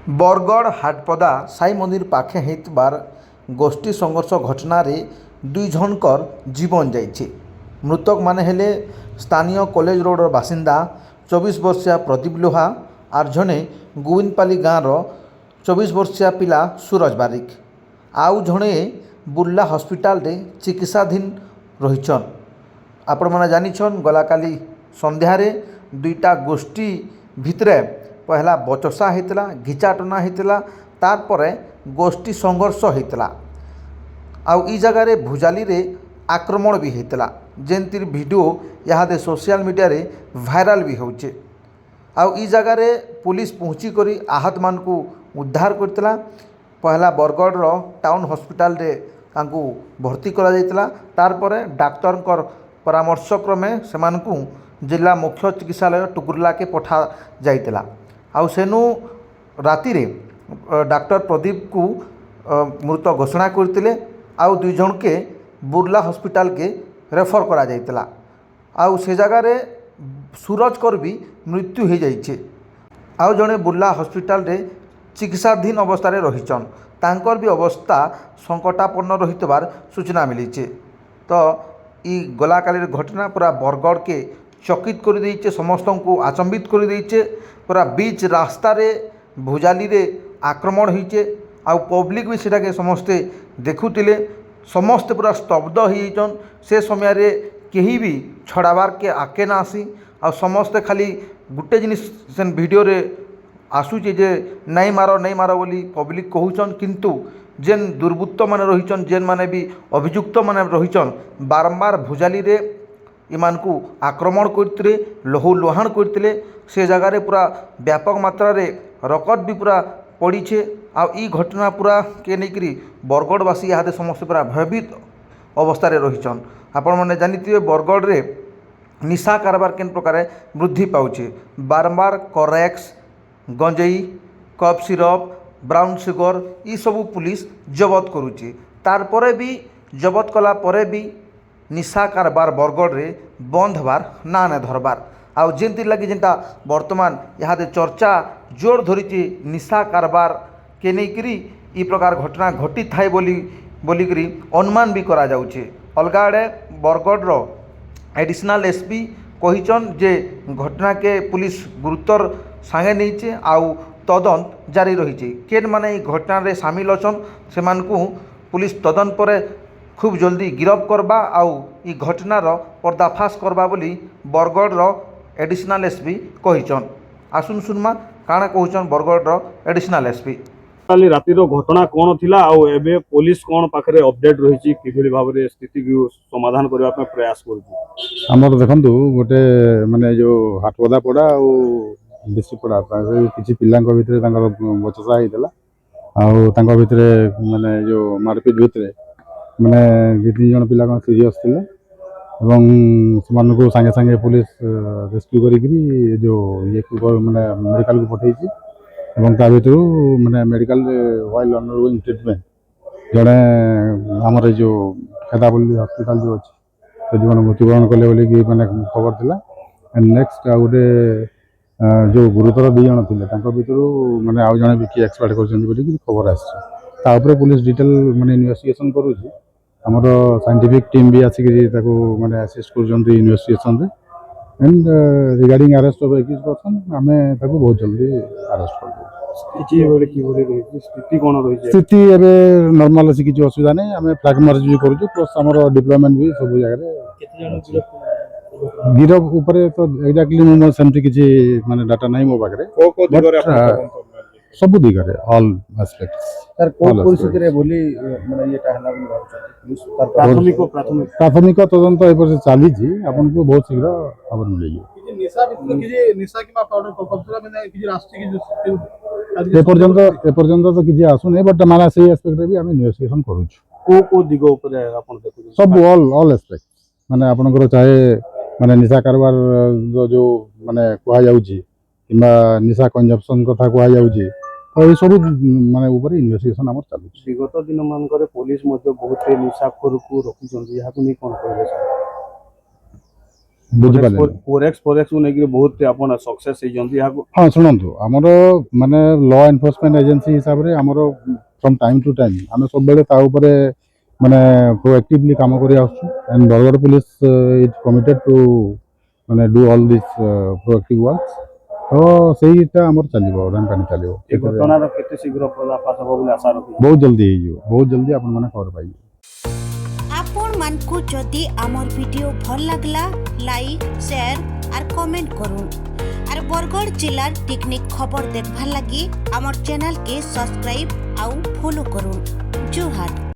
बरगढ़ हाटपदा साई मंदिर पाखे होइतबार गोष्ठी संघर्ष घटन दुई जनकर जीवन जाइए। मृतक माने हेले स्थानीय कॉलेज रोड बासिंदा 24 वर्षीय प्रदीप लोहा आर जड़े गोविंदपाली गाँव 24 वर्षीय पिला सूरज बारिक आउ जड़े बुर्ला हॉस्पिटल रे चिकित्साधीन रहीछन। आपण मैंने जानिछन गला काली संध्यारे दुईटा गोष्ठी भितरे पहला बचसा होता घिचाटना होता तार परे गोष्ठी संघर्ष होता आउ ई जगार भुजाली रे आक्रमण भी होता जेंतिर वीडियो यहाँ सोशल मीडिया रे भाइराल भी होचे। आउ ई जगार पुलिस पहुँची करी आहत मान को उद्धार करथिला। पहला बरगढ़ रो टाउन हॉस्पिटल रे तांकू भर्ती करा जायतिला तार परे डाक्टर परामर्श क्रमे सेमानकू जिला मुख्य चिकित्सालय टुकुरला के पठा जायतिला। आउ सेनु राति रे डॉक्टर प्रदीप को मृत घोषणा करथिले आउ दुई जन के बुर्ला हॉस्पिटल के रेफर करा जायतिला। आउ से जगह रे सूरज कर भी मृत्यु हो जाइए। आउ जड़े बुर्ला हॉस्पिटल रे चिकित्साधीन अवस्था रे रहीचन तांकर भी अवस्था संकटापन्न रहितबार सूचना मिली। तो ई गलाकाली घटना पूरा बरगढ़ के चकित कर देइछे, समस्त को आचंबित कर देइछे। पूरा बीच रास्ता रे भुजाली रे आक्रमण होइछे आउ पब्लिक भी सेटा के समस्ते देखुतिले। समस्ते पूरा स्तब्ध हो जाइछन। से समय रे केही भी छड़ाबार के आके ना आसी आ समस्ते खाली गुटे जिनिस सेन वीडियो रे आसुचे जे नहीं मारो बोली पब्लिक कहूचन, किंतु जेन दुर्बृत्त माने रहीचन जेन माने भी अभियुक्त माने रहीचन बारंबार भुजाली रे इमान को आक्रमण करते लहू लोहाण करते। से जगार पूरा व्यापक मात्रा रे रकत भी पूरा पड़ीछे। आ ई घटना पूरा के नेकरी बरगढ़वासी यहाँ समस्त पूरा भयभीत अवस्था रे रहीचन। आपण मैंने जानिथिबे बरगढ़ रे निशा कारबार केन प्रकार वृद्धि पाउछे। बारंबार करेक्स गंजेई कफ सिरप ब्राउन सुगर ई सबू पुलिस जबत करुचे। तार परे भी जबत कला परे भी निशा कारबार बरगढ़ रे बंद हबार ना ने धरबार आउ जेंति लगी जेंटा वर्तमान यहाँ चर्चा जोर धरी निशा कारबार के नेकरी ई प्रकार घटना घटी थाए बोलिकरी अनुमान भी करा जाउछे। अलगा आड़े बरगढ़ रो एडिशनल एसपी कहिचन जे घटना के पुलिस गुरुतर सांगे नहींचे आउ तदंत जारी रही। केन माने घटना रे शामिल अछन सेमानकू पुलिस तदंत पर खूब जल्दी गिरफ्त करबा आउ ई घटनार पर्दाफाश करबा बोली बरगढ़ रो एडिशनल एसपी कहिचन। आसुन सुनमा काଣା कहउचन बरगढ़ रो एडिशनल एसपी। काली रातिर घटना कौन थिला आउ एबे पुलिस कौन पाखरे अपडेट रही किभली भाव रे स्थिति को समाधान करबा पे प्रयास करू। हमर देखंतु गोटे माने जो हाटवदा पड़ा आउ बेसी पड़ा किसी पिलांक भितरे तांकर बचसा हेतला आउ तांकर भितरे माने जो मारपीट भितरे माने तीन जन पिला कोन सीरियस थिले एवं सेमानको संगे संगे पुलिस रेस्क्यू करी जो ये को माने मेडिकल को पठेछि एवं ता भितरु माने मेडिकल व्हाइल अंडरगोइंग ट्रीटमेंट जड़े आमर जो खेदाबल्ली हॉस्पिटल जो अच्छी से जीवन मृत्युवरण कले बोली कि माने खबर थिला। एंड नेक्स्ट आ गोटे जो गुरुतर दुई जन थे भितरु माने आउ जने भी किए एक्सपायर करछन बोली कि खबर आछि। ता ऊपर पुलिस डिटेल माने इन्वेस्टिगेशन करूछि। हमर साइंटिफिक टीम भी आसी ताको माने असिस्ट करछन इन्वेस्टिगेशन रे। And regarding arrest of 21 person आमे ताको बहुत जल्दी अरेस्ट कर दे। किछि बोले कि बोले रही स्थिति कोन रही स्थिति एबे नॉर्मल अछि, किछि असुविधा नै। आमे फ्लैग मार्च भी करूछु प्लस हमर डिप्लॉयमेंट भी सब जगह रे केते जन गिरफ ऊपर तो एक्जाक्टली मो सेमति किछि माने डाटा नै मो पाखरे को दिगरे अपन सब दिगरे ऑल एस्पेक्ट्स सर को परिस्थिति रे बोली माने ये कहला बनी पुलिस तर प्राथमिक तदंत ए पर चाली छी। आपन को बहुत शीघ्र खबर मिलेगी। निशा की पाउडर कब्जा में किछि राष्ट्रीय की ए पर्यंत तो किछि आसु नै बट माने सही एस्पेक्ट रे भी हम इन्वेस्टिगेशन करू छी। को दिग ऊपर आपन देखु सब ऑल एस्पेक्ट माने आपनकर चाहे माने निशा कारबार जो माने कुआ जाउची किबा निशा कंजप्शन कथा कुआ जाउची तो ये सब माने ऊपर इन्वेस्टिगेशन हमर चालू छी। विगत दिन मान करे पुलिस मध्य बहुत निशाखोर को रखी जंदी याकु नै कोन कहले सर ବୁଝିପାରିଲେ ଫୋରେକ୍ସ ନେଇକି ବହୁତ ଆପଣ ସକ୍ସେସ୍ ହେଇଛନ୍ତି ଏହାକୁ ହଁ ଶୁଣନ୍ତୁ ଆମର ମାନେ ଲ ଏନଫୋର୍ସମେଣ୍ଟ ଏଜେନ୍ସି ହିସାବରେ ଆମର ଫ୍ରମ୍ ଟାଇମ୍ ଟୁ ଟାଇମ୍ ଆମେ ସବୁବେଳେ ତା ଉପରେ ମାନେ ପ୍ରୋଆକ୍ଟିଭଲି କାମ କରି ଆସୁଛୁ and Bargarh police is committed to ମାନେ do all this proactive works ତ ସେଇଟା ଆମର ଚାଲିବ ରାମକାନି ଚାଲିବ ଏ ଘଟଣାର କେତେ ଶୀଘ୍ର ପର୍ଦାଫାଶ ହେବ ବୋଲି ଆଶା ରଖିଛି ବହୁତ ଜଲ୍ଦି ହେଇଯିବ ବହୁତ ଜଲ୍ଦି ଆପଣମାନେ ଖବର ପାଇବେ आपण मानकु जदि आमर वीडियो भल लागला लाइक शेयर और कमेंट करूँ और बरगढ़ जिला टेक्निक खबर देखभाल लगी आमर चैनल के सब्सक्राइब आउ फॉलो करूँ। जोहार।